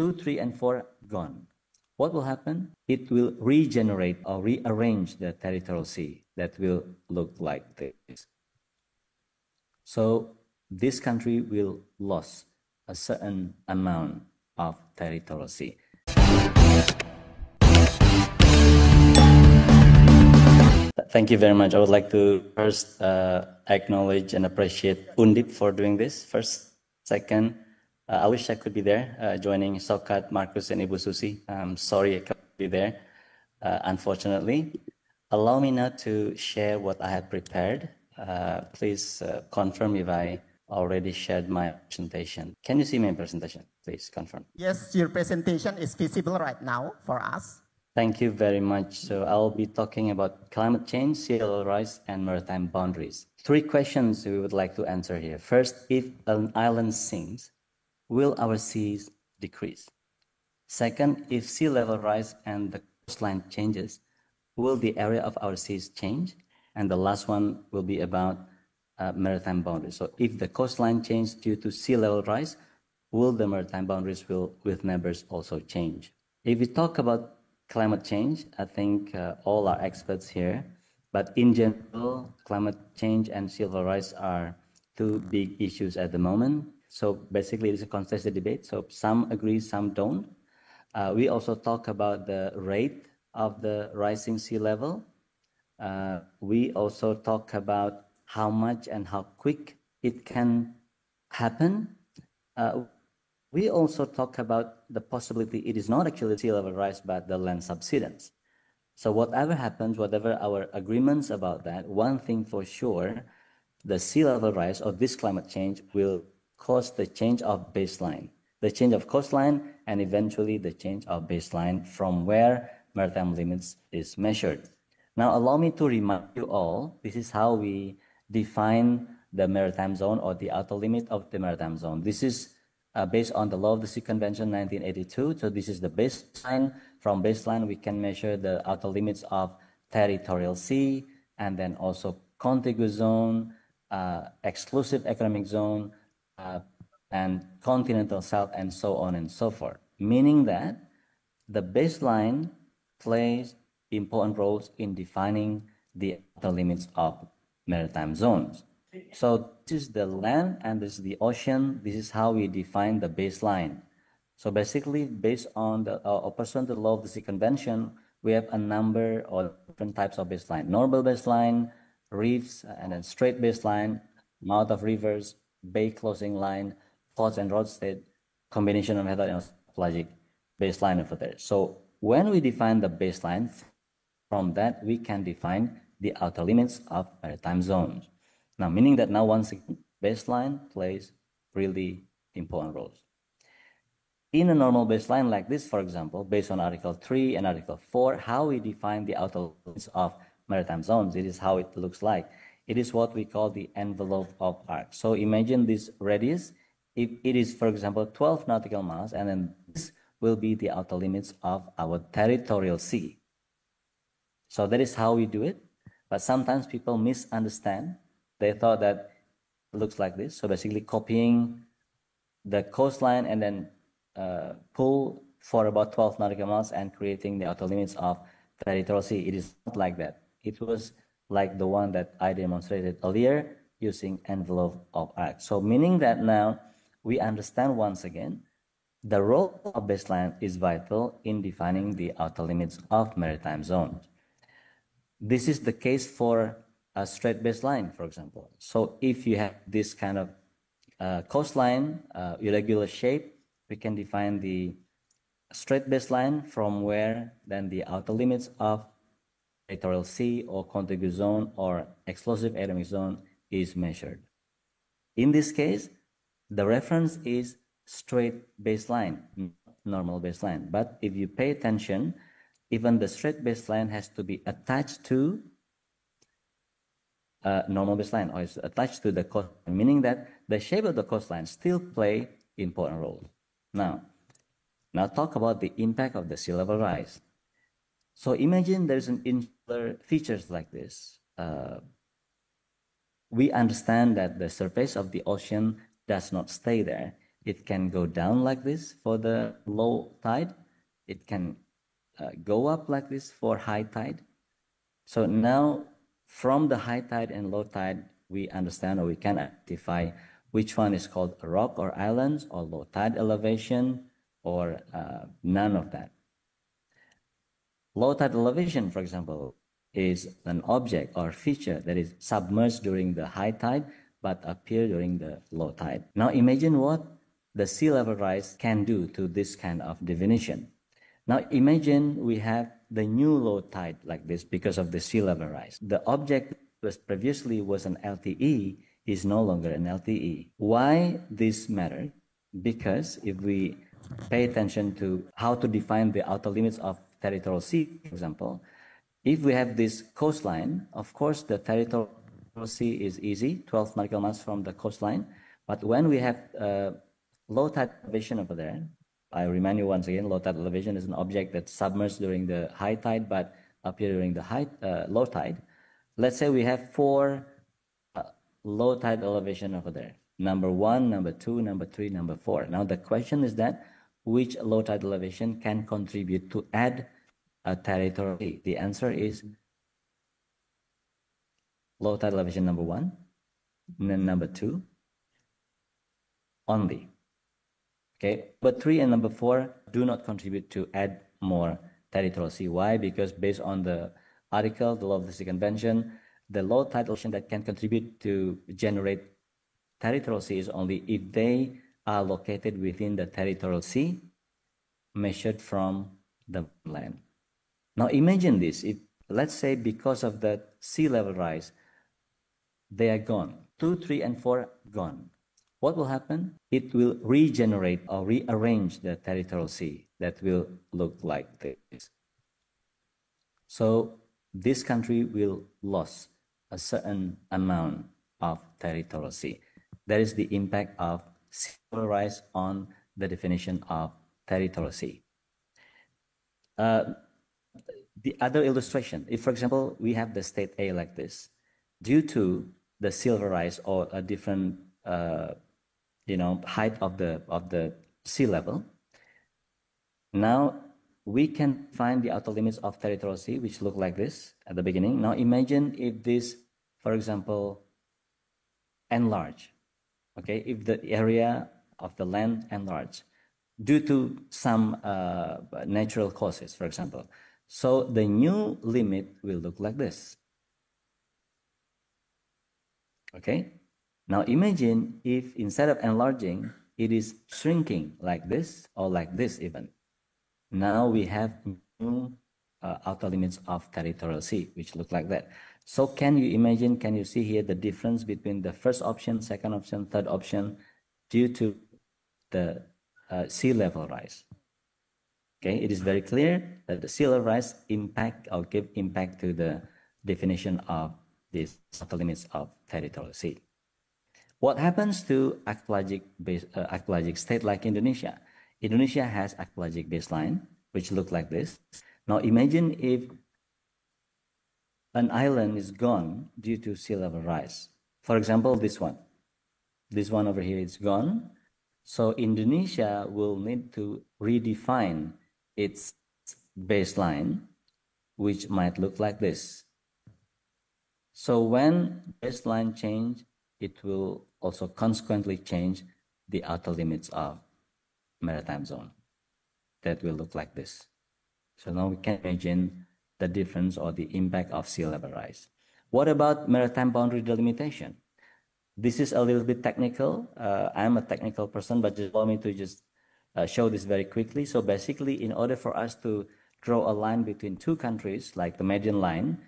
2, 3, and 4 gone. What will happen? It will regenerate or rearrange the territorial sea that will look like this. So this country will lose a certain amount of territorial sea. Thank you very much. I would like to first acknowledge and appreciate Undip for doing this. First, second, I wish I could be there joining Sokat, Marcus, and Ibu Susi. I'm sorry I can't be there, unfortunately. Allow me now to share what I have prepared. Please confirm if I already shared my presentation. Can you see my presentation? Please confirm. Yes, your presentation is visible right now for us. Thank you very much. So I'll be talking about climate change, sea level rise, and maritime boundaries. 3 questions we would like to answer here. First, if an island sinks, will our seas decrease? Second, if sea level rise and the coastline changes, will the area of our seas change? And the last one will be about maritime boundaries. So if the coastline changes due to sea level rise, will the maritime boundaries with neighbors also change? If we talk about climate change, I think all are experts here, but in general, climate change and sea level rise are 2 big issues at the moment. So basically, it's a contested debate. So some agree, some don't. We also talk about the rate of the rising sea level. We also talk about how much and how quick it can happen. We also talk about the possibility it is not actually sea level rise, but the land subsidence. So whatever happens, whatever our agreements about that, one thing for sure, the sea level rise or this climate change will cause the change of baseline, the change of coastline, and eventually the change of baseline from where maritime limits is measured. Now, allow me to remind you all, this is how we define the maritime zone or the outer limit of the maritime zone. This is based on the Law of the Sea Convention 1982. So this is the baseline. From baseline, we can measure the outer limits of territorial sea, and then also contiguous zone, exclusive economic zone, and continental south, and so on and so forth. Meaning that the baseline plays important roles in defining the outer limits of maritime zones. So this is the land and this is the ocean. This is how we define the baseline. So basically, based on the pursuant to the Law of the Sea Convention, we have a number of different types of baseline: normal baseline, reefs, and then straight baseline, mouth of rivers, bay closing line, ports and roadstead, combination of method and pelagic baseline over there. So when we define the baseline, from that we can define the outer limits of maritime zones. Now, meaning that now once again, baseline plays really important roles. In a normal baseline like this, for example, based on Article 3 and Article 4, how we define the outer limits of maritime zones, it is how it looks like. It is what we call the envelope of arc. So imagine this radius. If it is, for example, 12 nautical miles, and then this will be the outer limits of our territorial sea. So that is how we do it. But sometimes people misunderstand. They thought that it looks like this. So basically copying the coastline and then pull for about 12 nautical miles and creating the outer limits of territorial sea. It is not like that. It was like the one that I demonstrated earlier using envelope of arc. So meaning that now we understand once again the role of baseline is vital in defining the outer limits of maritime zones. This is the case for a straight baseline, for example. So if you have this kind of coastline, irregular shape, we can define the straight baseline from where then the outer limits of territorial sea or contiguous zone or exclusive economic zone is measured. In this case, the reference is straight baseline, normal baseline. But if you pay attention, even the straight baseline has to be attached to normal baseline, or is attached to the coastline, meaning that the shape of the coastline still play important roles. Now talk about the impact of the sea level rise. So imagine there's an insular features like this. We understand that the surface of the ocean does not stay there. It can go down like this for the low tide. It can go up like this for high tide. So now from the high tide and low tide, we understand or we can identify which one is called a rock or islands or low tide elevation or none of that. Low tide elevation, for example, is an object or feature that is submerged during the high tide but appear during the low tide. Now imagine what the sea level rise can do to this kind of definition. Now imagine we have the new low tide like this because of the sea level rise. The object was previously was an LTE is no longer an LTE. Why this matters? Because if we pay attention to how to define the outer limits of territorial sea, for example, if we have this coastline, of course the territorial sea is easy, 12 nautical miles from the coastline. But when we have low tide elevation over there, I remind you once again, low tide elevation is an object that's submerged during the high tide but appear during the low tide. Let's say we have 4 low tide elevation over there. Number 1, number 2, number 3, number 4. Now the question is that which low tide elevation can contribute to add a territorial sea? The answer is low tide elevation number 1, and then number 2 only. Okay, but 3 and number 4 do not contribute to add more territorial sea. Why? Because based on the article, the Law of the Sea Convention, the low tide elevation that can contribute to generate territorial sea is only if they are located within the territorial sea measured from the land. Now imagine this, if let's say because of the sea level rise, they are gone, 2, 3, and 4 gone. What will happen? It will regenerate or rearrange the territorial sea that will look like this. So this country will lose a certain amount of territorial sea. That is the impact of sea level rise on the definition of territorial sea. The other illustration, if for example, we have the state A like this, due to the sea level rise or a different height of the sea level, now we can find the outer limits of territorial sea, which look like this at the beginning. Now imagine if this, for example, enlarge, okay, if the area of the land enlarge due to some natural causes, for example. So the new limit will look like this. Okay? Now imagine if instead of enlarging, it is shrinking like this or like this even. Now we have new outer limits of territorial sea, which look like that. So can you imagine, can you see here the difference between the first option, second option, third option due to the sea level rise? Okay, it is very clear that the sea level rise impact or give impact to the definition of these outer limits of territorial sea. What happens to archipelagic state like Indonesia? Indonesia has archipelagic baseline, which look like this. Now imagine if an island is gone due to sea level rise. For example, this one. This one over here is gone. So Indonesia will need to redefine its baseline, which might look like this. So when baseline change, it will also consequently change the outer limits of maritime zone. That will look like this. So now we can imagine the difference or the impact of sea level rise. What about maritime boundary delimitation? This is a little bit technical. I'm a technical person, but just allow me to just show this very quickly. So basically, in order for us to draw a line between two countries, like the median line,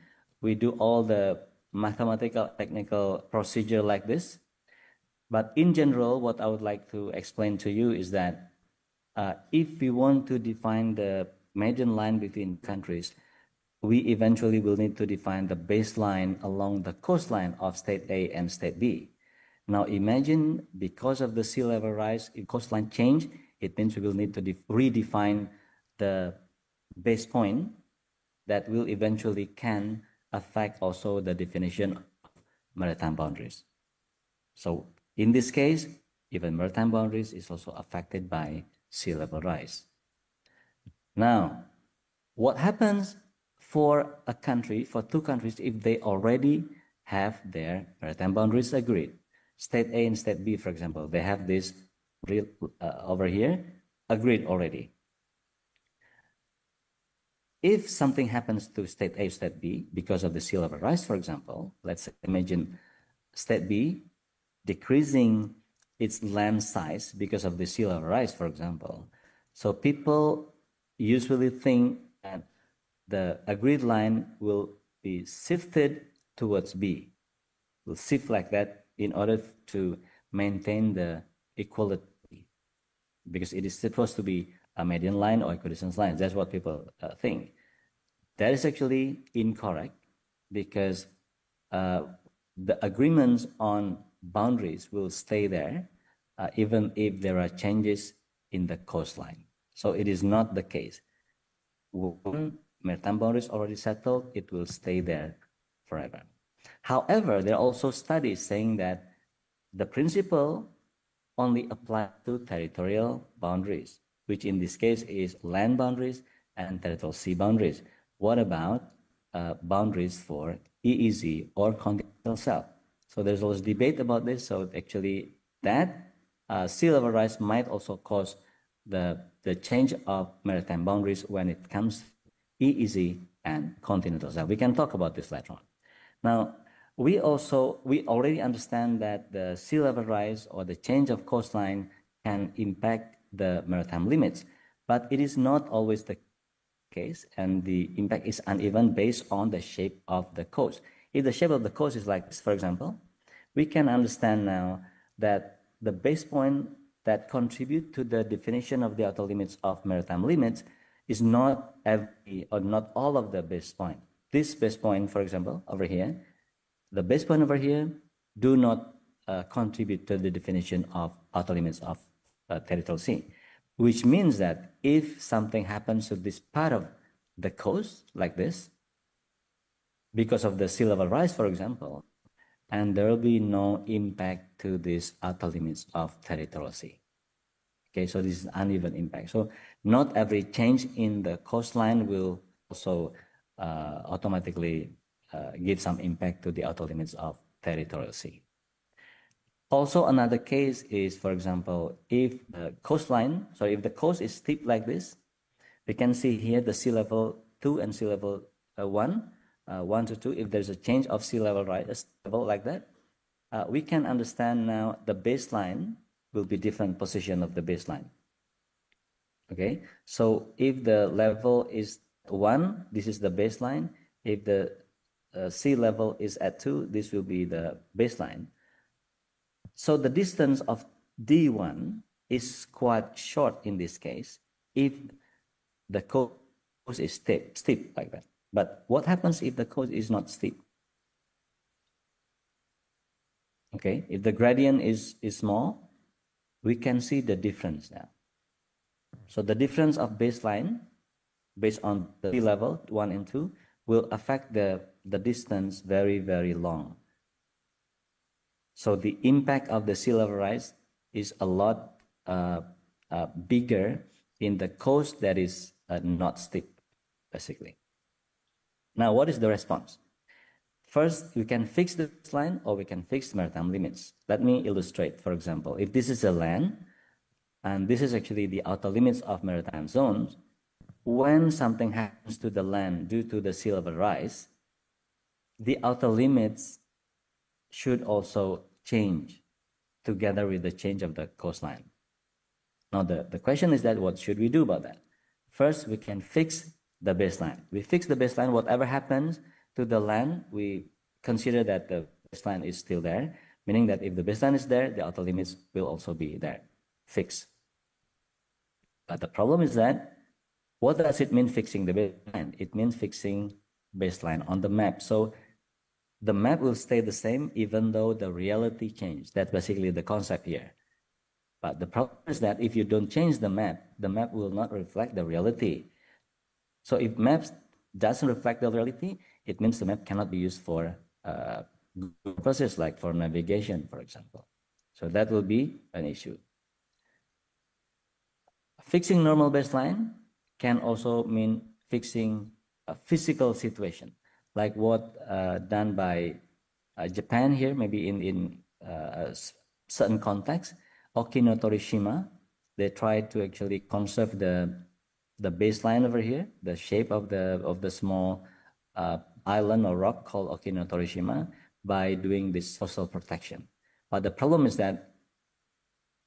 we do all the mathematical technical procedure like this. But in general, what I would like to explain to you is that if we want to define the median line between countries, we eventually will need to define the baseline along the coastline of state A and state B. Now imagine because of the sea level rise, if coastline change, it means we will need to redefine the base point that will eventually can affect also the definition of maritime boundaries. So in this case, even maritime boundaries is also affected by sea level rise. Now, what happens for a country, for two countries, if they already have their maritime boundaries agreed? State A and State B, for example, they have this over here agreed already. If something happens to State A, State B, because of the sea level rise, for example, let's imagine State B decreasing its land size because of the sea level rise, for example. So people usually think that the agreed line will be shifted towards B. Will shift like that in order to maintain the equality, because it is supposed to be a median line or equidistance line. That's what people think. That is actually incorrect, because the agreements on boundaries will stay there even if there are changes in the coastline. So it is not the case. When maritime boundaries already settled, it will stay there forever. However, there are also studies saying that the principle only applies to territorial boundaries, which in this case is land boundaries and territorial sea boundaries. What about boundaries for EEZ or continental shelf? So there's always debate about this. So actually that sea level rise might also cause the change of maritime boundaries when it comes to EEZ and continental shelf. We can talk about this later on. Now, we already understand that the sea level rise or the change of coastline can impact the maritime limits, but it is not always the case, and the impact is uneven based on the shape of the coast. If the shape of the coast is like this, for example, we can understand now that the base point that contribute to the definition of the outer limits of maritime limits is not every or not all of the base point. This base point, for example, over here, the base point over here do not contribute to the definition of outer limits of territorial sea, which means that if something happens to this part of the coast like this, because of the sea level rise, for example, and there will be no impact to these outer limits of territorial sea. Okay, so this is uneven impact. So not every change in the coastline will also automatically give some impact to the outer limits of territorial sea. Also, another case is, for example, if the coastline, so if the coast is steep like this, we can see here the sea level 2 and sea level 1 to 2. If there's a change of sea level rise level like that, we can understand now the baseline will be different position of the baseline. Okay, so if the level is 1, this is the baseline. If the sea level is at 2, this will be the baseline. So the distance of D1 is quite short in this case if the coast is steep like that. But what happens if the coast is not steep? Okay, if the gradient is small, we can see the difference now. So the difference of baseline based on the sea level 1 and 2 will affect the distance very, very long. So the impact of the sea level rise is a lot bigger in the coast that is not steep, basically. Now, what is the response? First, we can fix the baseline or we can fix maritime limits. Let me illustrate. For example, if this is a land, and this is actually the outer limits of maritime zones, when something happens to the land due to the sea level rise, the outer limits should also change together with the change of the coastline. Now, the question is that what should we do about that? First, we can fix the baseline. We fix the baseline. Whatever happens to the land, we consider that the baseline is still there, meaning that if the baseline is there, the outer limits will also be there, fixed. But the problem is that, what does it mean fixing the baseline? It means fixing baseline on the map. So the map will stay the same even though the reality changed. That's basically the concept here. But the problem is that if you don't change the map will not reflect the reality. So if maps doesn't reflect the reality, it means the map cannot be used for purposes like for navigation, for example. So that will be an issue. Fixing normal baseline can also mean fixing a physical situation, like what done by Japan here, maybe in a certain context. Okino Torishima, they tried to actually conserve the baseline over here, the shape of the small island or rock called Okino Torishima, by doing this coastal protection. But the problem is that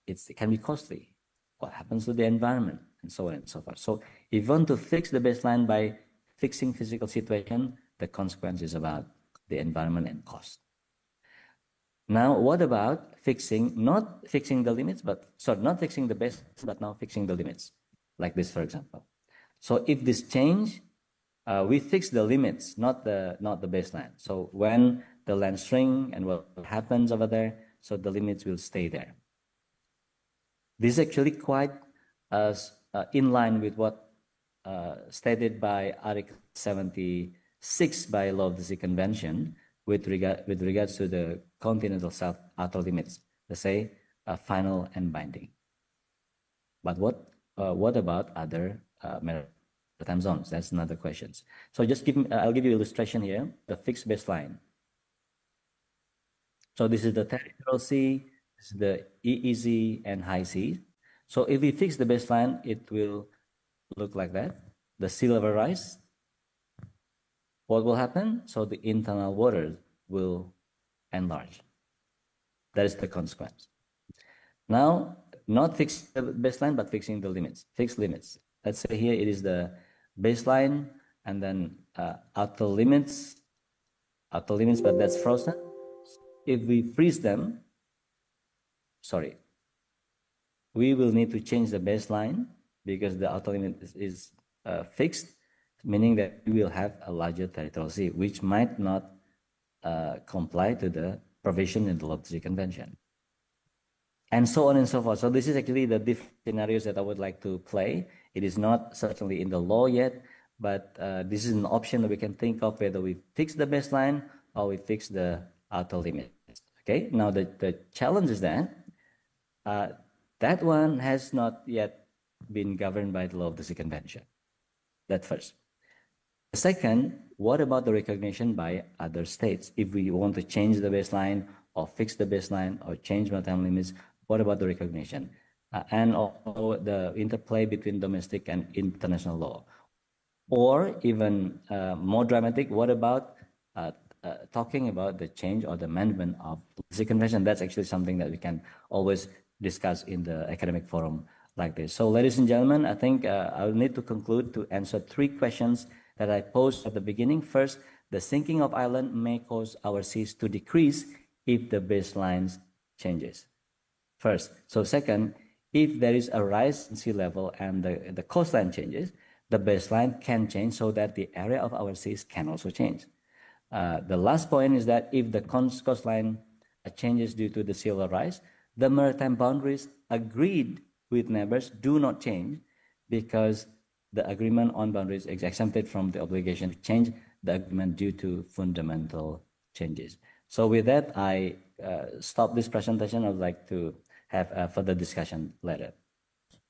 it can be costly. What happens to the environment, and so on and so forth. So if you want to fix the baseline by fixing physical situation, the consequence is about the environment and cost. Now, what about not fixing the limits, not fixing the base, but now fixing the limits, like this, for example. So if this change, we fix the limits, not the baseline. So when the land shrink and what happens over there, so the limits will stay there. This is actually quite in line with what stated by Article 76 by Law of the Sea Convention with regards to the continental South outer limits, let's say final and binding. But what about other maritime zones? That's another question. So I'll give you an illustration here, the fixed baseline. So this is the territorial sea, this is the EEZ and high seas. So if we fix the baseline, it will look like that. The sea level rise. What will happen? So the internal waters will enlarge. That is the consequence. Now, not fixing the baseline, but fixing the limits, fixed limits. Let's say here it is the baseline and then outer limits, but that's frozen. If we freeze them, we will need to change the baseline because the outer limit is fixed, meaning that we will have a larger territorial sea, which might not comply to the provision in the Law of the Sea Convention. And so on and so forth. So this is actually the different scenarios that I would like to play. It is not certainly in the law yet, but this is an option that we can think of whether we fix the baseline or we fix the outer limit. Okay, now the challenge is that that one has not yet been governed by the Law of the Sea Convention. That first. The second, what about the recognition by other states? If we want to change the baseline or fix the baseline or change maritime limits, what about the recognition? And also the interplay between domestic and international law. Or even more dramatic, what about talking about the change or the amendment of the Sea Convention? That's actually something that we can always discuss in the academic forum like this. So ladies and gentlemen, I think I will need to conclude to answer 3 questions that I posed at the beginning. First, the sinking of island may cause our seas to decrease if the baseline changes. First. So second, if there is a rise in sea level and the coastline changes, the baseline can change so that the area of our seas can also change. The last point is that if the coastline changes due to the sea level rise, the maritime boundaries agreed with neighbors do not change because the agreement on boundaries is exempted from the obligation to change the agreement due to fundamental changes. So with that, I stop this presentation. I would like to have a further discussion later.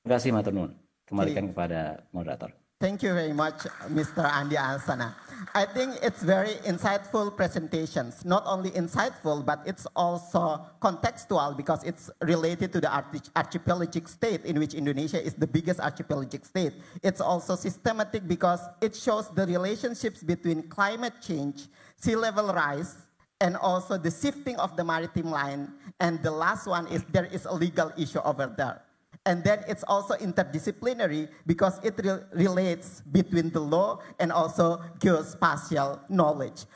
Terima kasih, matur nuwun. Kembalikan kepada moderator. Thank you very much, Mr. Andi Ansana. I think it's very insightful presentations. Not only insightful, but it's also contextual because it's related to the archipelagic state in which Indonesia is the biggest archipelagic state. It's also systematic because it shows the relationships between climate change, sea level rise, and also the shifting of the maritime line. And the last one is there is a legal issue over there. And then it's also interdisciplinary because it relates between the law and also geospatial knowledge.